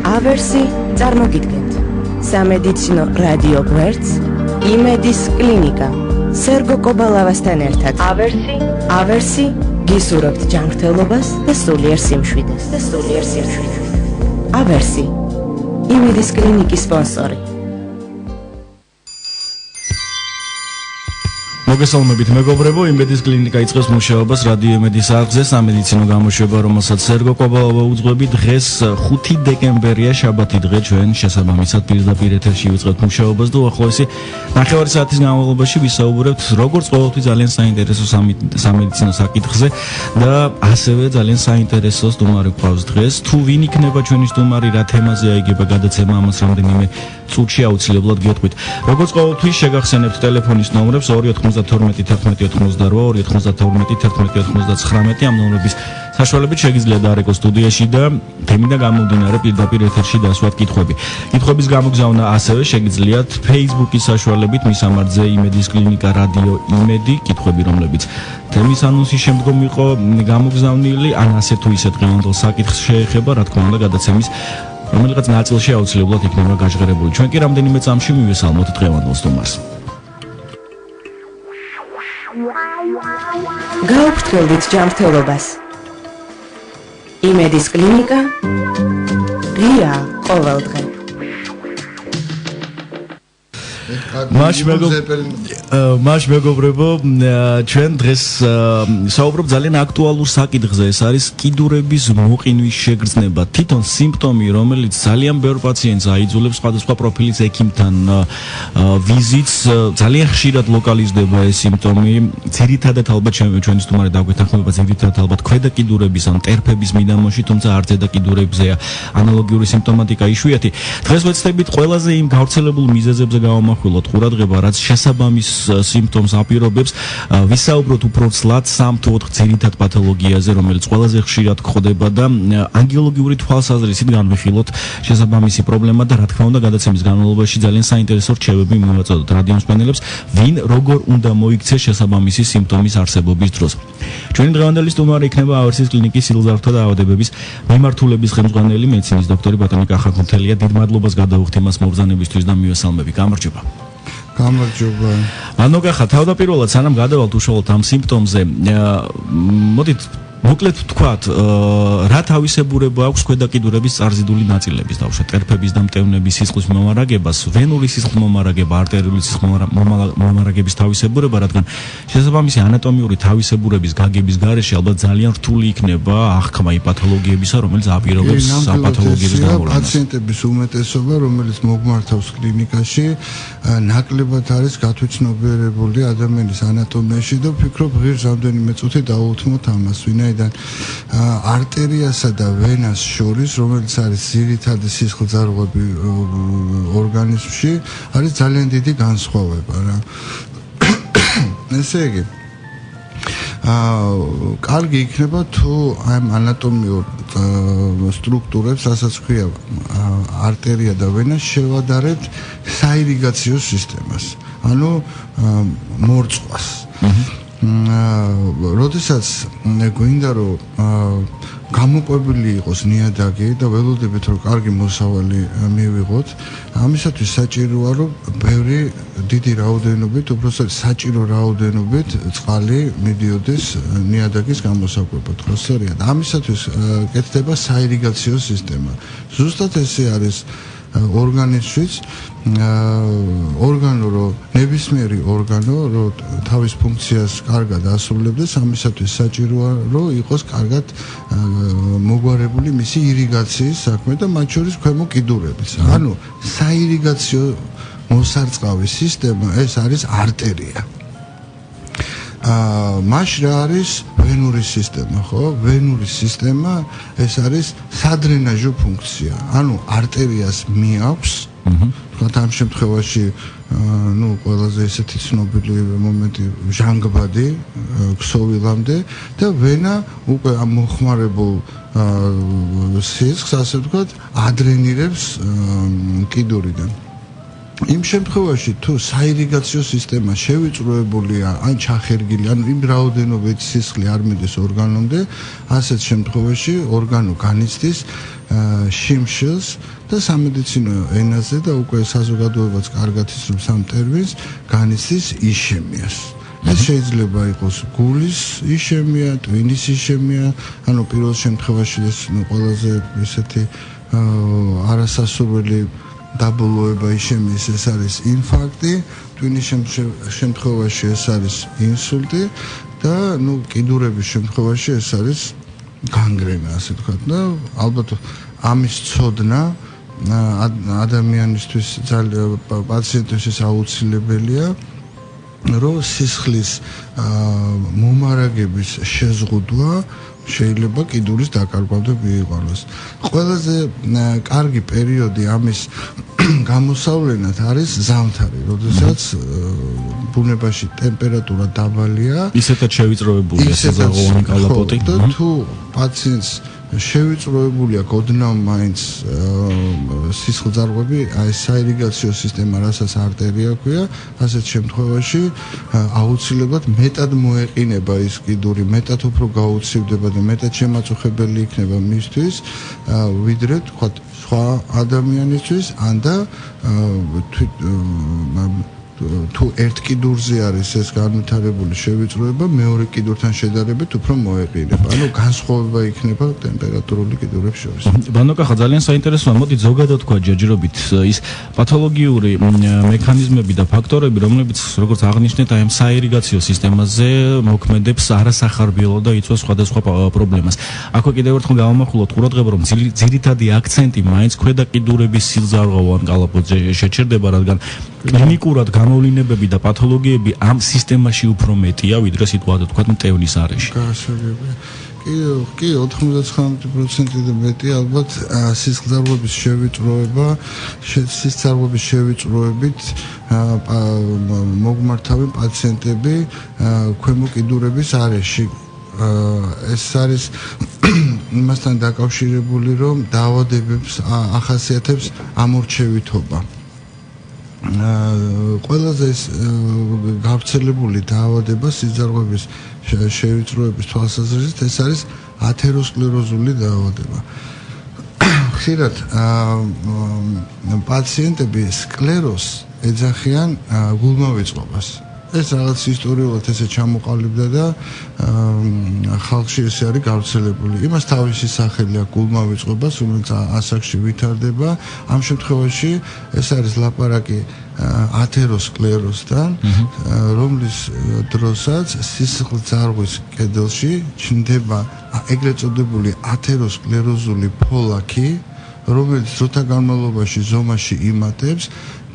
ავერსი წარმოგიდგენთ სამედიცინო რადიო გვერდს იმედის კლინიკა სერგო კობალავასთან ერთად ავერსი გისურვებთ ჯანმრთელობას და სულიერ სიმშვიდეს ავერსი იმედის კლინიკის სპონსორი მოგესალმებით მეგობრებო, იმედის კლინიკა იწყებს მუშაობას რადიო იმედის არხზე, სამედიცინო გამოშვება, რომელსაც სერგო კობალავა უძღვებით. დღეს 5 დეკემბერია, შაბათი დღე, ჩვენ შესაბამისად პირდაპირ ეთერში ვიწყებთ მუშაობას და უახლოესი ნახევარი საათის განმავლობაში ვისაუბრებთ როგორც ყოველთვის ძალიან საინტერესო სამედიცინო საკითხზე და ასევე ძალიან საინტერესო სტუმარი გვყავს დღეს. თუ ვინ იქნება ჩვენი სტუმარი, რა თემაზე აიგება გადაცემა, ამას რამდენიმე წუთში აუცილებლად გეტყვით. როგორც ყოველთვის შეგახსენებთ ტელეფონის ნომრებს 291-11-92-11-99 ამ ნომრების საშუალებით შეგიძლიათ დაარეკო სტუდიაში და თემიდან გამომდინარე პირდაპირ ეთერში დასვათ კითხვები. კითხვების გამოგზავნა ასევე შეგიძლიათ Facebook-ის საშუალებით მისამართზე იმედის კლინიკა რადიო იმედი კითხვები, რომლებიც თემის ანონსის შემდგომ იყო გამოგზავნილი, ან ასე თუ ისე დღევანდელ საკითხს შეეხება, რა თქმა უნდა, გადაცემის რომელიღაც ნაწილში აუცილებლად იქნება გაჟღერებული. ჩვენ კი რამდენიმე წამში მივესალმოთ დღევანდელ სტუმარს. გაუბრთველდით ჯანმრთელობას. იმედის კლინიკა ღია ყოველდღე. მაშ მეგობრებო, ჩვენ დღეს საუბრობ ძალიან აქტუალურ საკითხზე, ეს არის კიდურების მოყინვის შეგრძნება, თვითონ სიმპტომი, რომელიც ძალიან ბევრ პაციენტს აიძულებს სხვადასხვა პროფილის ექიმთან ვიზიტს, ძალიან ხშირად ლოკალიზდება ეს სიმპტომი, ძირითადად ალბათ ჩვენი სტუმარი დაგვეთანხმება, ძირითადად ალბათ ქვედა კიდურების ან ტერფების მიდამოში, თუმცა არც ზედა კიდურებზეა ანალოგიური სიმპტომატიკა იშვიათი. დღეს ვეცდებით ყველაზე იმ გავრცელებულ მიზეზებზე გავამახვილოთ ყურადღება, რაც შესაბამის სიმპტომს აპირობებს, ვისაუბროთ უფრო ცლად 3 თუ 4 ძირითად პათოლოგიაზე, რომელიც ყველაზე ხშირად გვხვდება და ანგიოლოგიური თვალსაზრისით განვიხილოთ შესაბამისი პრობლემა და რა თქმა უნდა გადაცემის განმავლობაში ძალიან საინტერესო რჩევები მივაწოდოთ რადიო მსმენელებს, ვინ როგორ უნდა მოიქცეს შესაბამისი სიმპტომის არსებობის დროს. ჩვენი დღევანდელი სტუმარი იქნება ავერსის კლინიკის სილზართა და ავადებების მიმართულების ხელმძღვანელი მეცინის დოქტორი ბატონი კახაკუნთელია. დიდ მადლობას გადავუხთ იმას მობრძანებისთვის და მივესალმები. გამარჯობა. გამარჯობა. ანუ გახა თავდაპირველად სანამ გადავალთ უშუალოდ ამ სიმპტომზე, მოდით მოკლედ ვთქვათ, რა თავისებურება აქვს ქვედა კიდურების წარზიდული ნაწილების დავუშვათ ტერფების და მტევნების სისხლის მომარაგებას, ვენური სისხლის მომარაგება, არტერიული სისხლის მომარაგების თავისებურება, რადგან შესაბამისი ანატომიური თავისებურების გაგების გარეშე ალბათ ძალიან რთული იქნება აღქმა იმ პათოლოგიებისა, რომელიც აპირობებს ამ პათოლოგიების გამოვლენას. პაციენტების უმეტესობა, რომელიც მოგმართავს კლინიკაში, ნაკლებად არის გათვითცნობიერებული ადამიანის ანატომიაში და ვფიქრობ, ღირს რამდენიმე წუთი დავუთმოთ ამას, ვინაიდან არტერიასა და ვენას შორის, რომელიც არის ძირითადი სისხლძარღვები ორგანიზმში, არის ძალიან დიდი განსხვავება რა. ესე იგი, კარგი იქნება თუ ამ ანატომიურ სტრუქტურებს, რასაც ქვია არტერია და ვენა, შევადარებთ საირიგაციო სისტემას, ანუ მორწყვას. როდესაც გვინდა რომ გამოყვებული იყოს ნიადაგი და ველოდებით რომ კარგი მოსავალი მივიღოთ, ამისათვის საჭიროა რომ ბევრი დიდი რაოდენობით, უბრალოდ საჭირო რაოდენობით წყალი მიდიოდეს ნიადაგის გამოსაკვებად, ხო სწორია. ამისათვის კეთდება საირიგაციო სისტემა. ზუსტად ესე არის ორგანიზმშიც, ორგანო რომ ნებისმიერი ორგანო რომ თავის ფუნქციას კარგად ასრულებდეს, ამისათვის საჭიროა რომ იყოს კარგად მოგვარებული მისი ირიგაციის საქმე და მათ შორის ქვემო კიდურების. ანუ საირიგაციო მოსარწყავი სისტემა ეს არის არტერია. მაშინ რა არის ვენური სისტემა, ხო? ვენური სისტემა ეს არის სადრენაჟო ფუნქცია. ანუ არტერიას მიაქვს, თქვათ ამ შემთხვევაში, ყველაზე ესეთი ცნობილი მომენტი ჟანგბადი, ქსოვილამდე და ვენა უკვე ამ მოხმარებულ სისხლს, ასე ვთქვათ, ადრენირებს კიდურიდან. იმ შემთხვევაში თუ საირიგაციო სისტემა შევიწროებულია ან ჩახერგილი, ან იმ რაოდენობით სისხლი არ მიდის ორგანომდე, ასეთ შემთხვევაში ორგანო განიცდის შიმშილს და სამედიცინო ენაზე და უკვე საზოგადოებაც კარგად იცნობს ამ ტერმინს, განიცდის იშემიას. ეს შეიძლება იყოს გულის იშემია, ტვინის იშემია, ანუ პირველ შემთხვევაში ეს ყველაზე ესეთი არასასურველი დაბოლოება იშემიის ეს არის ინფარქტი, ტვინის შემთხვევაში ეს არის ინსულტი და კიდურების შემთხვევაში ეს არის განგრენა, ასე ვთქვათ. და ალბათ ამის ცოდნა ადამიანისთვის პაციენტისთვის აუცილებელია, რომ სისხლის მომარაგების შეზღუდვა შეიძლება კიდურის დაკარგვამდე მიიღოს. ყველაზე კარგი პერიოდი ამის გამოსავლენად არის ზამთარი, როდესაც ბუნებაში ტემპერატურა დაბალია, ისეთად შევიწროებულია საზღვაო კალაპოტი და თუ პაციენტს შევიწროებული აქვს ოდნავ მაინც სისხლძარღვები, აი საირიგაციო სისტემა, რასაც არტერია ქვია, ასეთ შემთხვევაში აუცილებლად მეტად მოეყინება ის კიდური, მეტად უფრო გაუცივდება და მეტად შემაწუხებელი იქნება მისთვის, ვიდრე თქვათ სხვა ადამიანისთვის, ან და თუ ერთ კიდურზე არის ეს განვითარებული შევიწროება, მეორე კიდურთან შედარებით უფრო მოეყინება. ანუ განსხვავება იქნება ტემპერატურული კიდურების შორის. ბანოკა ხა ძალიან საინტერესოა. მოდი ზოგადად თქვა ჯერჯერობით ის პათოლოგიური მექანიზმები და ფაქტორები, რომლებიც როგორც აღნიშნეთ, აი ამ საირიგაციო სისტემაზე მოქმედებს არასახარბიელო და იწვევს სხვადასხვა პრობლემას. აქვე კიდევ ერთხელ გავამახვილოთ ყურადღება, რომ ძირითადი აქცენტი მაინც ქვედა კიდურების სილზარღვო ან კალაპოტზე შეჩერდება, რადგან კლინიკურად გამოვლინებები და პათოლოგიები ამ სისტემაში უფრო მეტია, ვიდრე სიტუაცია თქვათ მტევნის არეში. გასაგებია. კი, 99% და მეტი ალბათ სისხლძარღვების შევიწროებით მოგმართავენ პაციენტები ქვემო კიდურების არეში. ეს არის იმასთან დაკავშირებული, რომ დაავადებებს ახასიათებს ამორჩევითობა. ყველაზე გავრცელებული დაავადება სისხლძარღვების შევიწროების თვალსაზრისით ეს არის ათეროსკლეროზული დაავადება. ხშირად პაციენტები სკლეროზს ეძახიან გულმავიწყობას. ეს რაღაც ისტორიულად ესე ჩამოყალიბდა და ხალხში ესე არის გავრცელებული. იმას თავისი სახელი აქვს გულმავიწყობას, რომელიც ასაკში ვითარდება. ამ შემთხვევაში ეს არის ლაპარაკი ათეროსკლეროზთან, რომლის დროსაც სისხლძარღვის კედელში ჩნდება ეგრეთ წოდებული ათეროსკლეროზული ფოლაქი, რომელიც დროთა განმავლობაში ზომაში იმატებს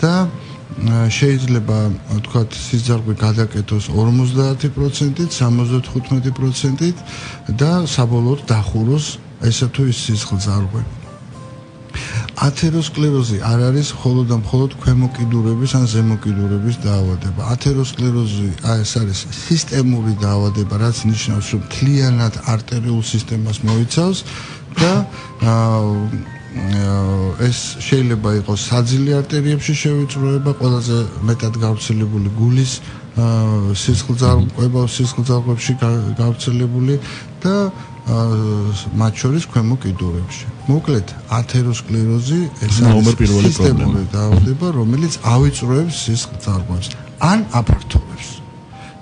და შეიძლება თქვათ სისხლძარღვი გადაკეთოს 50%-ით, 75%-ით და საბოლოოდ დახუროს ესა თუ ის სისხლძარღვი. ათეროსკლეროზი არ არის მხოლოდ და მხოლოდ ქვემო კიდურების ან ზემო კიდურების დაავადება. ათეროსკლეროზი ეს არის სისტემური დაავადება, რაც ნიშნავს, რომ მთლიანად არტერიულ სისტემას მოიცავს და ეს შეიძლება იყოს საძილე არტერიებში შევიწროება, ყველაზე მეტად გავრცელებული გულის სისხლძარღვებში გავრცელებული და მათ შორის ქვემო კიდურებში. მოკლედ, ათეროსკლეროზი ეს არის სისტემური დაავადება, რომელიც ავიწროებს სისხლძარღვებს ან აფართოვებს.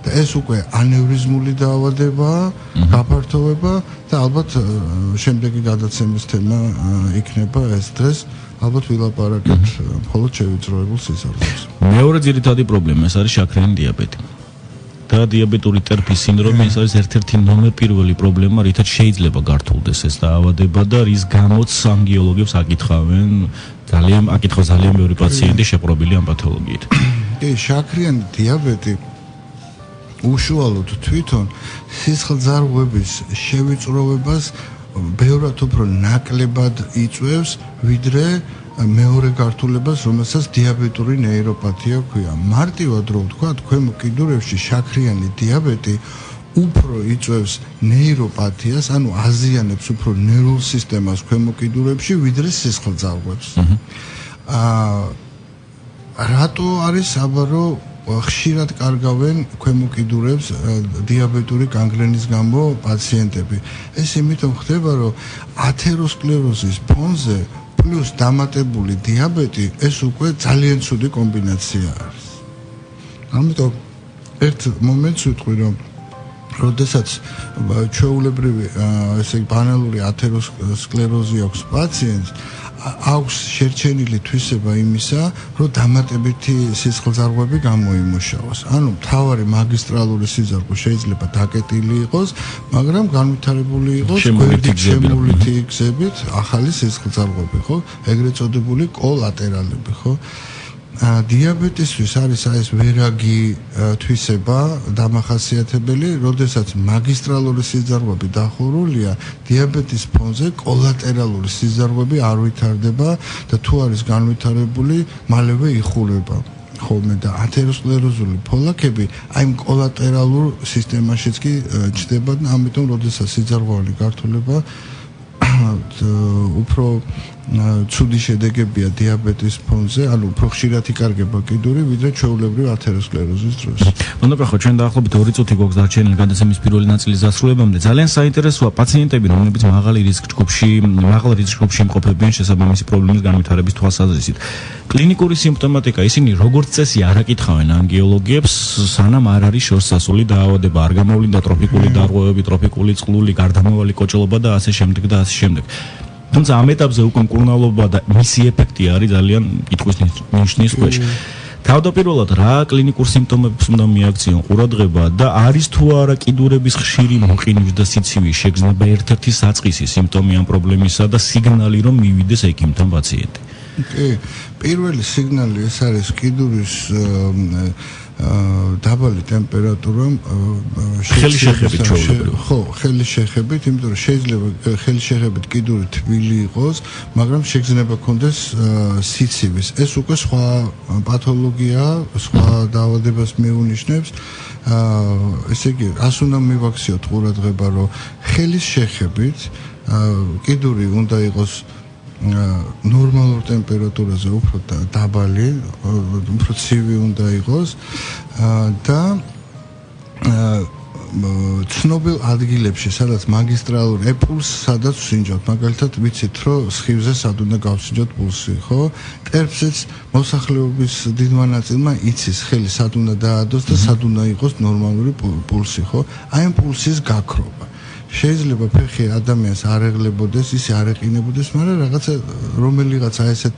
და ეს უკვე ანევრიზმული დაავადებაა, გაფართოვება და ალბათ შემდეგი გადაცემის თემა იქნება ეს დღეს. ალბათ ვილაპარაკებთ მხოლოდ შევიწროებულ სისხლძარღვებს. მეორე ძირითადი პრობლემა ეს არის შაქრიანი დიაბეტი. და დიაბეტური ტერფის სინდრომი ეს არის ერთ-ერთი ნომერ პირველი პრობლემა, რითაც შეიძლება გართულდეს ეს დაავადება და რის გამოც ანგიოლოგებს აკითხავენ ძალიან ბევრი პაციენტი შეპყრობილი ამ პათოლოგიით. კი, შაქრიანი დიაბეტი უშუალოდ თვითონ სისხლძარღვების შევიწროვებას ბევრად უფრო ნაკლებად იწვევს, ვიდრე მეორე გართულებას, რომელსაც დიაბეტური ნეიროპათია ქვია. მარტივად რომ ვთქვათ, ქვემო კიდურებში შაქრიანი დიაბეტი უფრო იწვევს ნეიროპათიას, ანუ აზიანებს უფრო ნერვულ სისტემას ქვემო კიდურებში, ვიდრე სისხლძარღვებს. რატო არის საბარო ხშირად კარგავენ ქვემო კიდურებს დიაბეტური განგრენის გამო პაციენტები? ეს იმიტომ ხდება, რომ ათეროსკლეროზის ფონზე პლუს დამატებული დიაბეტი ეს უკვე ძალიან ცუდი კომბინაცია არის. ამიტომ ერთ მომენტს ვიტყვი, რომ როდესაც ჩვეულებრივი ესე იგი ბანალური ათეროსკლეროზი აქვს პაციენტს, აქვს შერჩენილი თვისება იმისა, რომ დამატებითი სისხლძარღვები გამოიმუშავოს. ანუ მთავარი მაგისტრალური სიძარღვე შეიძლება დაკეტილი იყოს, მაგრამ განვითარებული იყოს გვერდით-შემოვლითი გზებით ახალი სისხლძარღვები, ხო? ეგრეთ წოდებული კოლატერალები, ხო? დიაბეტისთვის არის ეს ვერაგი თვისება დამახასიათებელი, როდესაც მაგისტრალური სიძარღვები დახურულია, დიაბეტის ფონზე კოლატერალური სიძარღვები არ ვითარდება და თუ არის განვითარებული, მალევე იხულება. ხოლმე და ათეროსკლეროზული ფოლაკები აი ამ კოლატერალურ სისტემაშიც კი ჩნდება და ამიტომ როდესაც სიძარღვოვანი გართულება უფრო ცუდი შედეგებია დიაბეტის ფონზე, ანუ უფრო ხშირად იკარგება კიდური, ვიდრე ჩვეულებრივ ათეროსკლეროზის დროს. მონდაპრახო, ჩვენ დაახლოებით 2 წუთი გვაქვს დარჩენილი გადაცემის პირველი ნაწილის დასრულებამდე. ძალიან საინტერესოა პაციენტები, რომლებიც მაღალ რისკ ჯგუფში იმყოფებიან შესაბამისი პრობლემის განვითარების თვალსაზრისით. კლინიკური სიმპტომატიკა ისინი როგორც წესი არ აკითხავენ ანგიოლოგებს, სანამ არ არის შორსასული დაავადება, არ გამოვლინდა ტროფიკული დარღვევები, ტროფიკული წყლული, გარდამავალი კოჭლობა და ასე შემდეგ და ასე შემდეგ. თუმცა ამ ეტაპზე უკვე მკურნალობა და მისი ეფექტი არის ძალიან კითხვის ნიშნის ქვეშ. თავდაპირველად რა კლინიკურ სიმპტომებს უნდა მიაქციონ ყურადღება და არის თუ არა კიდურების ხშირი მოყინვის და სიცივის შეგრძნება ერთ-ერთი საწყისი სიმპტომი ამ პრობლემისა და სიგნალი რომ მივიდეს ექიმთან პაციენტი? კი, პირველი სიგნალი ეს არის კიდურის დაბალი ტემპერატურა ხელის შეხებით ჩვეულებრივ. ხო, ხელის შეხებით, იმიტომ რომ შეიძლება ხელის შეხებით კიდური თბილი იყოს, მაგრამ შეგრძნება კონდეს სიცივის. ეს უკვე სხვა პათოლოგია, სხვა დაავადებას მიუნიშნებს. ესე იგი, რას უნდა მივაქციოთ ყურადღება, რომ ხელის შეხებით კიდური უნდა იყოს ნორმალურ ტემპერატურაზე უფრო დაბალი, უფრო ცივი უნდა იყოს და ცნობილ ადგილებში, სადაც მაგისტრალური პულსი, სადაც ვსინჯავთ, მაგალითად ვიცით, რომ სხივზე სად უნდა გავსინჯოთ პულსი, ხო? ტერფზეც მოსახლეობის დიდმა ნაწილმა იცის ხელი სად უნდა დაადოს და სად უნდა იყოს ნორმალური პულსი, ხო? აი ამ პულსის გაქრობა. შეიძლება ფეხი ადამიანს არ ეღლებოდეს, ისე არ ეყინებოდეს, მაგრამ რომელიღაცა ესეთ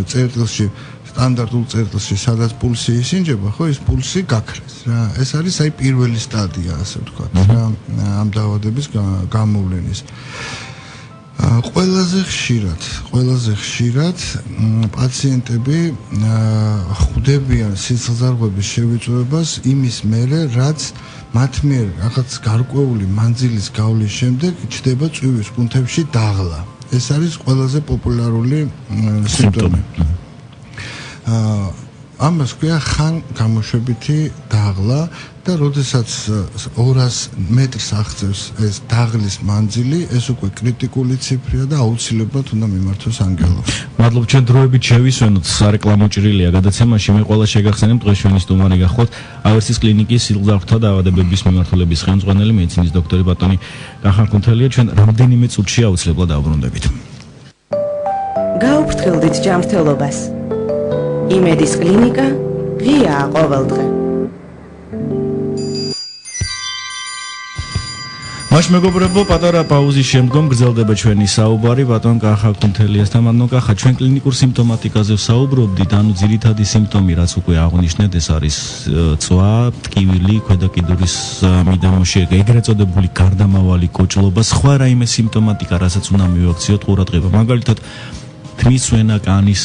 წერტილში, სტანდარტულ წერტილში, სადაც პულსი ისინჯება, ხო, ის პულსი გაქრეს რა. ეს არის აი პირველი სტადია, ასე ვთქვათ, რა, ამ დაავადების გამოვლენის. ყველაზე ხშირად პაციენტები ხვდებიან სისხლძარღვების შევიწროებას იმის მერე, რაც მათ მიერ რაღაც გარკვეული მანძილის გავლის შემდეგ ჩნდება წვივის კუნთებში დაღლა. ეს არის ყველაზე პოპულარული სიმპტომი. ამას ქვია ხან გამოშვებითი დაღლა და როდესაც 200 მეტრს აღწევს ეს დაღლის მანძილი, ეს უკვე კრიტიკული ციფრია და აუცილებლად უნდა მიმართოს ანგიოლოგს. მადლობ, ჩვენ დროებით შევისვენოთ, სარეკლამო ჭრილია გადაცემაში. მე ყველა შეგახსენებ, დღეს ჩვენი სტუმარი გახლავთ ავერსის კლინიკის სისხლძარღვთა დაავადებების მიმართულების ხელმძღვანელი მედიცინის დოქტორი ბატონი კახა კუნთელია. ჩვენ რამდენიმე წუთში აუცილებლად დავბრუნდებით. გაუფრთხილდით ჯანმრთელობას. იმედის კლინიკა ღიაა ყოველდღე. მაშ მეგობრებო, პატარა პაუზის შემდგომ გრძელდება ჩვენი საუბარი ბატონ კახა კუნთელიასთან. მადლობა კახა, ჩვენ კლინიკურ სიმპტომატიკაზე ვსაუბრობდით, ანუ ძირითადი სიმპტომი, რაც უკვე აღვნიშნეთ, ეს არის წვა, ტკივილი, ქვედაკიდურის მიდამოში, ეგრეთ წოდებული გარდამავალი კოჭლობა, სხვა რაიმე სიმპტომატიკა, რასაც უნდა მივაქციოთ ყურადღება. მაგალითად, თმის ვენა, კანის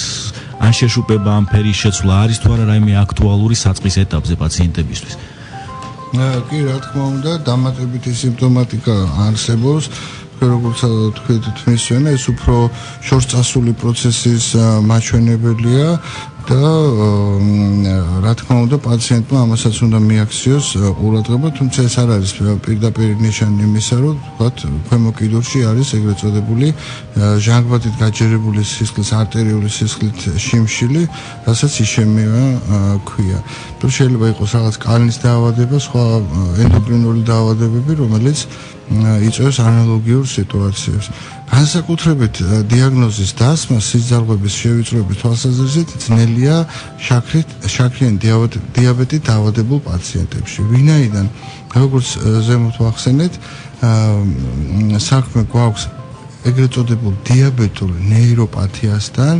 ან შეშუპება, ამ ფერის შეცვლა არის თუ არა რაიმე აქტუალური საწყის ეტაპზე პაციენტებისთვის? კი, რა თქმა უნდა, დამატებითი სიმპტომატიკა არსებობს, როგორც თქვით, თმის ვენა, ეს უფრო შორსწასული პროცესის მაჩვენებელია და რა თქმა უნდა პაციენტმა ამასაც უნდა მიაქციოს ყურადღება, თუმცა ეს არ არის პირდაპირ ნიშანი იმისა, რომ ვთქვათ, ქვემო კიდურში არის ეგრეთ წოდებული ჟანგბადით გაჯერებული სისხლის არტერიული სისხლით შიმშილი, რასაც იშემია ქვია. თუ შეიძლება იყოს რაღაც კალნის დაავადება, სხვა ენდოკრინული დაავადებები, რომელიც იწვევს ანალოგიურ სიტუაციებს. განსაკუთრებით დიაგნოზის დასმა სისხლძარღვების შევიწროების თვალსაზრისით ძნელია შაქრიანი დიაბეტით დაავადებულ პაციენტებში. ვინაიდან, როგორც ზემოთ ვახსენეთ, საქმე გვაქვს ეგრეთ წოდებულ დიაბეტურ ნეიროპათიასთან,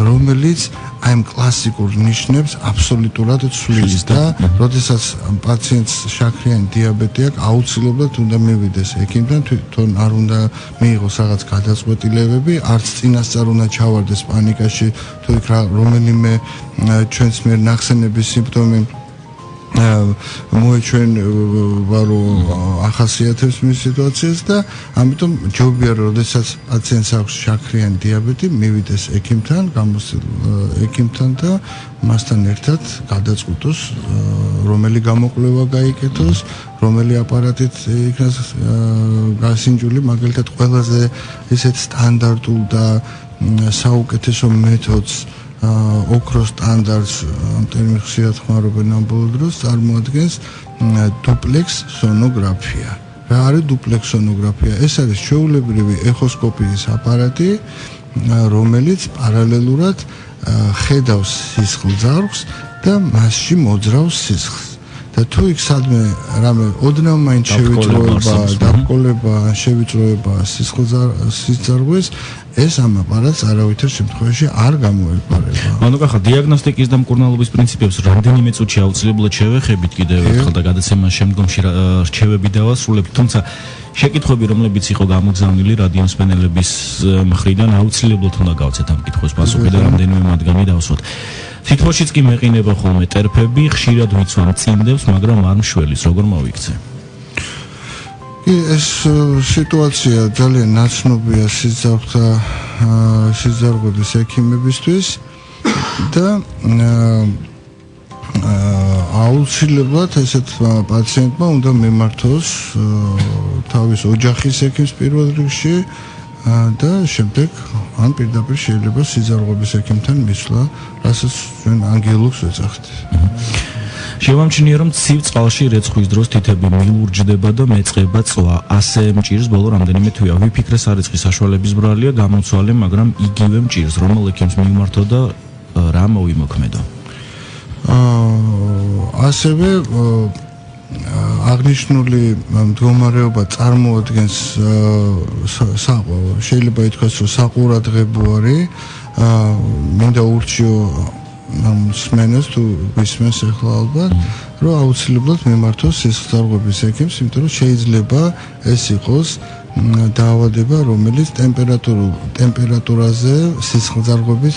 რომელიც აი ამ კლასიკურ ნიშნებს აბსოლუტურად ცვლის და როდესაც პაციენტს შაქრიანი დიაბეტი აქვს, აუცილებლად უნდა მივიდეს ექიმთან, თვითონ არ უნდა მიიღოს რაღაც გადაწყვეტილებები, არც წინასწარ უნდა ჩავარდეს პანიკაში, თუ იქ რომელიმე ჩვენს მიერ ნახსენების სიმპტომი მოეჩვენება, რომ ახასიათებს მის სიტუაციას და ამიტომ ჯობია, რომ როდესაც პაციენტს აქვს შაქრიანი დიაბეტი, მივიდეს ექიმთან, გამოსცილ ექიმთან და მასთან ერთად გადაწყვიტოს, რომელი გამოკვლევა გაიკეთოს, რომელი აპარატით იქნას გასინჯული, მაგალითად ყველაზე ისეთ სტანდარტულ და საუკეთესო მეთოდს ოქროს სტანდარტს ამ ტერმინს ხშირად ხმარობენ ამ ბოლო დროს წარმოადგენს დუპლექს სონოგრაფია. რა არის დუპლექს სონოგრაფია? ეს არის ჩვეულებრივი ეხოსკოპიის აპარატი, რომელიც პარალელურად ხედავს სისხლძარღვს და მასში მოძრავს სისხლს. და თუ იქ სადმე რამე ოდნავ მაინც შევიწროება, დაბრკოლება, შევიწროება სისხლძარღვის, ეს ამ აპარატს არავითარ შემთხვევაში არ გამოეპარება. ანუ კახა დიაგნოსტიკის და მკურნალობის პრინციპებს რამდენიმე წუთში აუცილებლად შევეხებით კიდევ ერთხელ და გადაცემას შემდგომში რჩევები დავასრულებთ, თუმცა შეკითხვები, რომლებიც იყო გამოგზავნილი რადიოსმენელების მხრიდან, აუცილებლად უნდა გავცეთ ამ კითხვის პასუხი და რამდენიმე მათგანი დავსვათ. თითოეულშიც კი მეყინება ხოლმე ტერფები, ხშირად ვიცვამ წინდებს, მაგრამ არ მშველის, როგორ მოვიქცე? ეს სიტუაცია ძალიან ნაცნობია სისხლძარღვების ექიმებისთვის და აუცილებლად ესეთ პაციენტმა უნდა მიმართოს თავის ოჯახის ექიმს პირველ რიგში და შემდეგ ან პირდაპირ შეიძლება სისხლძარღვების ექიმთან მისვლა, რასაც ჩვენ ანგიოლოგს ვეძახთ. შევამჩნია, რომ ცივ წყალში რეცხვის დროს თითები მილურჯდება და მეწყება წვა. ასე მჭირს ბოლო რამდენიმე თვეა. ვიფიქრე სარეცხვის საშუალების ბრალია გამოცვალე, მაგრამ იგივე მჭირს. რომელ ექიმს მივმართო და რა მოვიმოქმედო? ასევე აღნიშნული მდგომარეობა წარმოადგენს შეიძლება ითქვას, რომ საყურადღებო არის. მინდა ურჩიო სმენას თუ გვისმენს ახლა ალბათ, რომ აუცილებლად მიმართოს სისხლძარღვების ექიმს, იმიტომ რომ შეიძლება ეს იყოს დაავადება, რომელიც ტემპერატურაზე სისხლძარღვების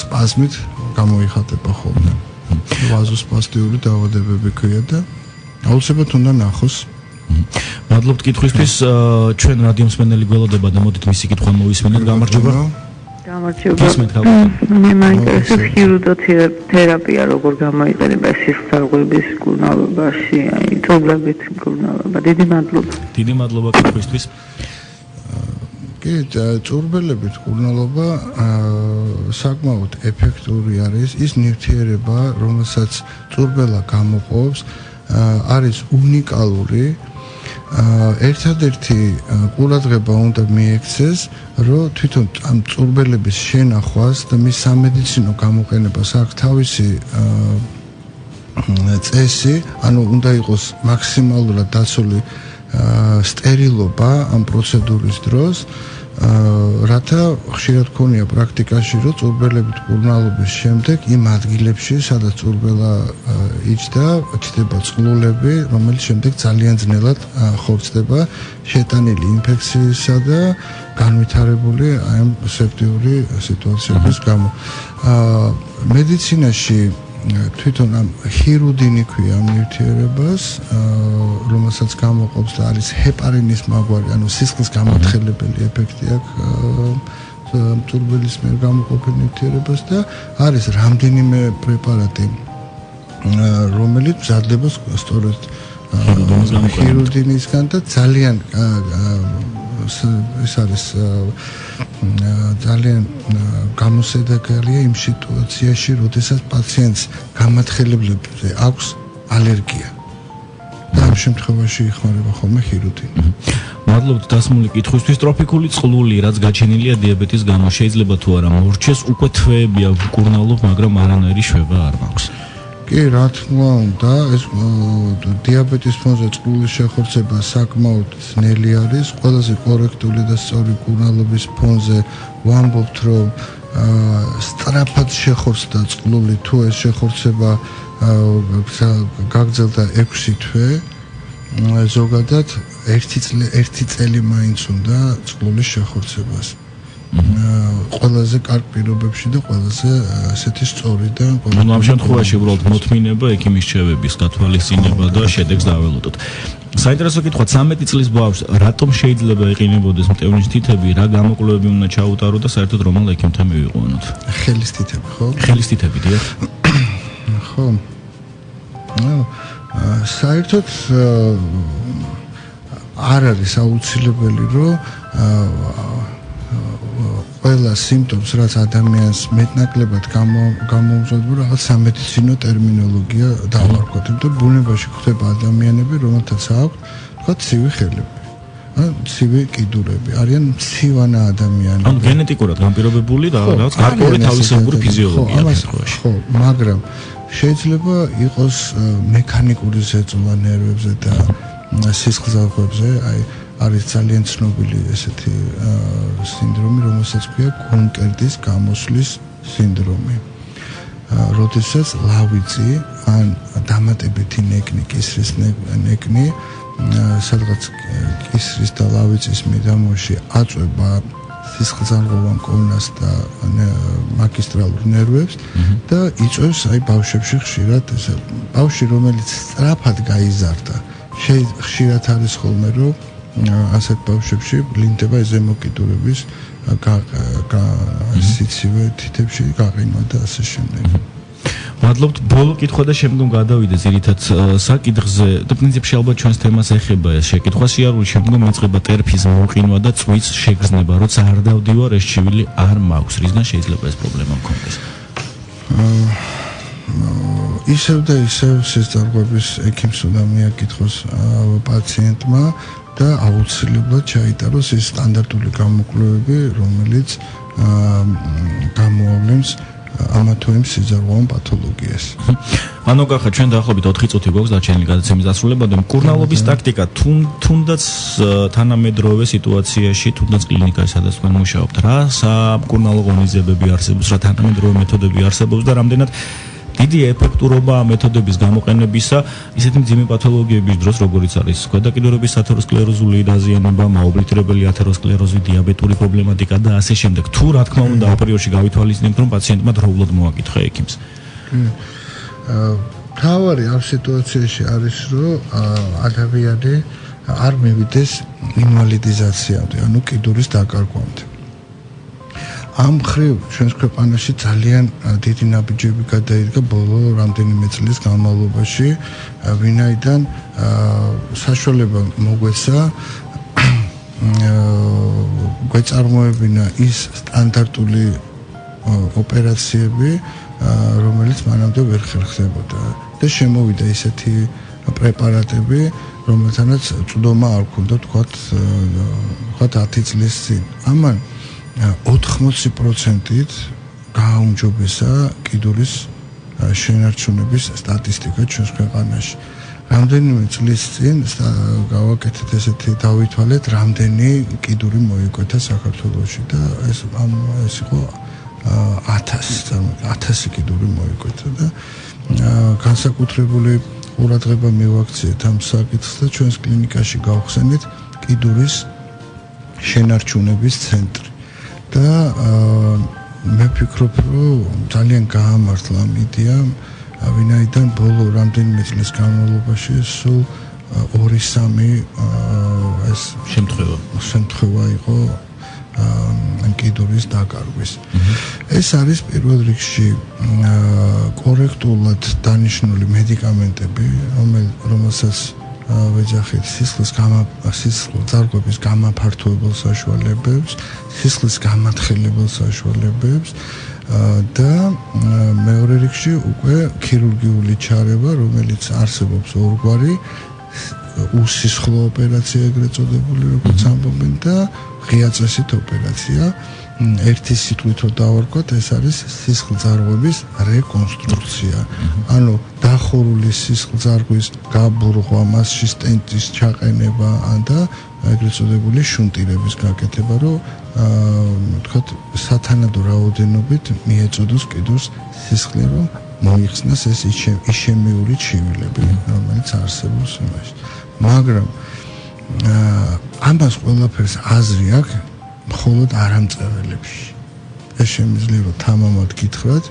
სპაზმით გამოიხატება ხოლმე. ვაზოსპასტიური დაავადებები ქვია და აუცილებლად უნდა ნახოს. მადლობთ კითხვისთვის. ჩვენ რადიოსმენელი გველოდება და მოდით მისი კითხვა მოვისმენთ. გამარჯობა. გამარჯობა. მე მაინტერესებს ხირუდოთერაპია როგორ გამოიყენება სისხლძარღვების მკურნალობაში, აი წურბლებით მკურნალობა. დიდი მადლობა. დიდი მადლობა კითხვისთვის. კი, წურბელებით მკურნალობა საკმაოდ ეფექტური არის. ის ნივთიერება, რომელსაც წურბელა გამოყოფს, არის უნიკალური. ერთადერთი ყურადღება უნდა მიექცეს, რომ თვითონ ამ წურბელების შენახვას და მის სამედიცინო გამოყენებას აქვს თავისი წესი, ანუ უნდა იყოს მაქსიმალურად დაცული სტერილობა ამ პროცედურის დროს, რათა ხშირად ქონია პრაქტიკაში, რომ წურბელებით მკურნალობის შემდეგ იმ ადგილებში, სადაც წურბელა იჯდა, ჩნდება წყლულები, რომელიც შემდეგ ძალიან ძნელად ხორცდება შეტანილი ინფექციისა და განვითარებული აი ამ სეპტიური სიტუაციების გამო. მედიცინაში თვითონ ამ ჰირუდინი ქვია ამ ნივთიერებას, რომელსაც გამოყოფს და არის ჰეპარინის მაგვარი, ანუ სისხლის გამოთხელებელი ეფექტი აქვს მწურბელის მიერ გამოყოფილ ნივთიერებას და არის რამდენიმე პრეპარატი, რომელიც მზადდება სწორედ ხირუდინისგან და ძალიან ეს არის ძალიან გამოსადეგარია იმ სიტუაციაში, როდესაც პაციენტს გამათხელებლებებზე აქვს ალერგია. და ამ შემთხვევაში იხმარება ხოლმე ხირუდინი. მადლობთ დასმული კითხვისთვის. ტროფიკული წყლული, რაც გაჩენილია დიაბეტის გამო, შეიძლება თუ არა მორჩეს, უკვე თვეებია ვკურნალობ, მაგრამ არანაირი შვება არ მაქვს. კი, რა თქმა უნდა, ეს დიაბეტის ფონზე წყლულის შეხორცება საკმაოდ ძნელი არის. ყველაზე კორექტული და სწორი მკურნალობის ფონზე ვამბობთ, რომ სწრაფად შეხორცდა წყლული, თუ ეს შეხორცება გაგრძელდა 6 თვე, ზოგადად 1 წელი მაინც უნდა წყლულის შეხორცებას. ყველაზე კარგ პირობებში და ყველაზე ასეთი სწორი და ამ შემთხვევაში უბრალოდ მოთმინება, ექიმის რჩევების გათვალისწინება და შედეგს დაველოდოთ. საინტერესო კითხვა, 13 წლის ბავშვს რატომ შეიძლება ეყინებოდეს მტევნის თითები, რა გამოკვლევები უნდა ჩაუტარო და საერთოდ რომელ ექიმთან მივიყვანოთ? ხელის თითები, ხო? ხელის თითები, დიახ. ხო. საერთოდ არ არის აუცილებელი, რომ ყველა სიმპტომს, რაც ადამიანს მეტნაკლებად გამოუძღვება, რაღაც სამედიცინო ტერმინოლოგია დავარქვათ. იმიტომ ბუნებაში ხდება ადამიანები, რომელთაც აქვს, თქვა, ცივი ხელები, ცივი კიდურები, არიან მცივანა ადამიანები. ანუ გენეტიკურად განპირობებული და რაღაც გარკვეული თავისებური ფიზიოლოგია აქვს. ხო, მაგრამ შეიძლება იყოს მექანიკური ზეწოლა ნერვებზე და სისხლძარღვებზე, არის ძალიან ცნობილი ესეთი სინდრომი, რომელსაც ქვია კუნკერტის გამოსვლის სინდრომი. როდესაც ლავიწი ან დამატებითი ნეკნი, კისრის ნეკნი, სადღაც კისრის და ლავიწის მიდამოში აწვება სისხლძარღვოვან კოვნას და მაგისტრალურ ნერვებს და იწვევს ბავშვებში ხშირად ესე ბავშვი, რომელიც სწრაფად გაიზარდა, ხშირად არის ხოლმე, რომ ასეთ ბავშვებში ვლინდება ზემოკიდურების სიცივე თითებში გაყინვა და ასე შემდეგ. მადლობთ. ბოლო კითხვა და შემდგომ გადავიდე ძირითად საკითხზე და პრინციპში ალბათ ჩვენს თემას ეხება ეს შეკითხვა. სიარული შემდგომ იწყება ტერფის მოყინვა და წვით შეგრძნება, როცა არ დავდივარ, ეს ჩივილი არ მაქვს. რისგან შეიძლება ეს პრობლემა მქონდეს? ისევ და ისევ სისხლძარღვების ექიმს უნდა მიაკითხოს პაციენტმა და აუცილებლად ჩაიტაროს ის სტანდარტული გამოკვლევები, რომელიც გამოავლენს ამა თუ იმ სიძარღვოვან პათოლოგიას. ანუ გახა ჩვენ დაახლოებით 4 წუთი გვაქვს დარჩენილი გადაცემის დასრულებამდე. მკურნალობის ტაქტიკა თუნდაც თანამედროვე სიტუაციაში, თუნდაც კლინიკაში, სადაც თქვენ მუშაობთ, რა სამკურნალო ღონისძიებები არსებობს, რა თანამედროვე მეთოდები არსებობს და რამდენად დიდი ეფექტურობა ამ მეთოდების გამოყენებისა ისეთი მძიმე პათოლოგიების დროს, როგორიც არის ქვედაკიდურების ათეროსკლეროზული დაზიანება, მაობლითირებელი ათეროსკლეროზი, დიაბეტური პრობლემატიკა და ასე შემდეგ. თუ რა თქმა უნდა აპრიორში გავითვალისწინებთ, რომ პაციენტმა დროულად მოაკითხა ექიმს. თავარი ამ სიტუაციაში არის, რომ ადამიანი არ მივიდეს ინვალიდიზაციამდე, ანუ კიდურის დაკარგვამდე. ამ ხრივ ჩვენს ქვეყანაში ძალიან დიდი ნაბიჯები გადაიდგა ბოლო რამდენიმე წლის განმავლობაში, ვინაიდან საშუალება მოგვეცა გვეწარმოებინა ის სტანდარტული ოპერაციები, რომელიც მანამდე ვერ ხერხდებოდა და შემოვიდა ისეთი პრეპარატები, რომელთანაც წვდომა არ ქონდა, თქვათ 10 წლის წინ. ამან 80%-ით გააუმჯობესა კიდურის შენარჩუნების სტატისტიკა ჩვენს ქვეყანაში. რამდენიმე წლის წინ გავაკეთეთ ესეთი დავითვალეთ, რამდენი კიდური მოიკვეთა საქართველოში და ეს იყო 1000 კიდური მოიკვეთა და განსაკუთრებული ყურადღება მივაქციეთ ამ საკითხს და ჩვენს კლინიკაში გავხსენეთ კიდურის შენარჩუნების ცენტრი. და მე ვფიქრობ, რომ ძალიან გაამართლა ამ იდეამ, ვინაიდან ბოლო რამდენიმე წლის განმავლობაში სულ 2-3 ეს შემთხვევა იყო კიდური ტერიტორიის დაკარგვის. ეს არის პირველ რიგში კორექტულად დანიშნული მედიკამენტები, რომელსაც ვეძახით სისხლის ძარღვების გამაფართოებელ საშუალებებს, სისხლის გამათხელებელ საშუალებებს და მეორე რიგში უკვე ქირურგიული ჩარევა, რომელიც არსებობს ორგვარი უსისხლო ოპერაცია ეგრეთ წოდებული, როგორც ამბობენ და ღია წესით ოპერაცია. ერთი სიტყვით რო დავარქვათ, ეს არის სისხლძარღვების რეკონსტრუქცია. ანუ დახურული სისხლძარღვის გაბურღვა, მასში სტენტის ჩაყენება და ეგრეთ წოდებული შუნტირების გაკეთება, რომ ვთქვათ, სათანადო რაოდენობით მიეწოდოს კიდურს სისხლი, რომ მოიხსნას ეს იშემიური ჩივილები, რომელიც არსებობს იმაში. მაგრამ ამას ყველაფერს აზრი აქვს მხოლოდ არამწეველებში. ეს შემიძლია რომ თამამად გითხრათ.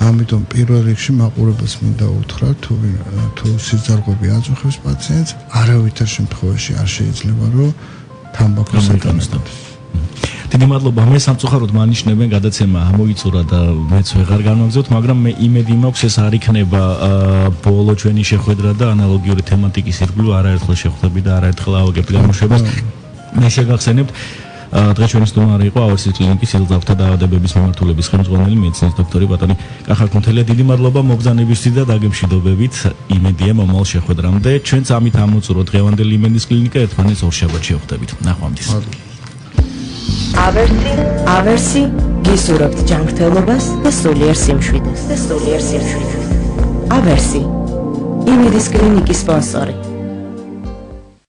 ამიტომ პირველ რიგში მაყურებელს მინდა უთხრა, თუ სიძარღვები აწუხებს პაციენტს, არავითარ შემთხვევაში არ შეიძლება რომ თამბაქოს ატანოს. დიდი მადლობა. მე სამწუხაროდ მანიშნებენ გადაცემა ამოიწურა და მეც ვეღარ განვაგზავნოთ, მაგრამ მე იმედი მაქვს ეს არ იქნება ბოლო ჩვენი შეხვედრა და ანალოგიური თემატიკის ირგვლივ არაერთხელ შეხვდები და არაერთხელ ავაგებთ გამოშვებას. მე შეგახსენებთ დღეს ჩვენი სტუმარი იყო ავერსის კლინიკის სილძავთა დაავადებების მიმართულების ხელმძღვანელი მედიცინის დოქტორი ბატონი კახა კუნთელია. დიდი მადლობა მოგზაურობისთვის და დაგემშვიდობებით. იმედია მომავალ შეხვედრამდე. ჩვენც ამით ამოწუროთ დღევანდელი იმედის კლინიკა. ერთმანეთს ორშაბათში ვხვდებით. ნახვამდის. ავერსი გისურვებთ ჯანმრთელობას და სულიერ სიმშვიდეს. ავერსი იმედის კლინიკის სპონსორი.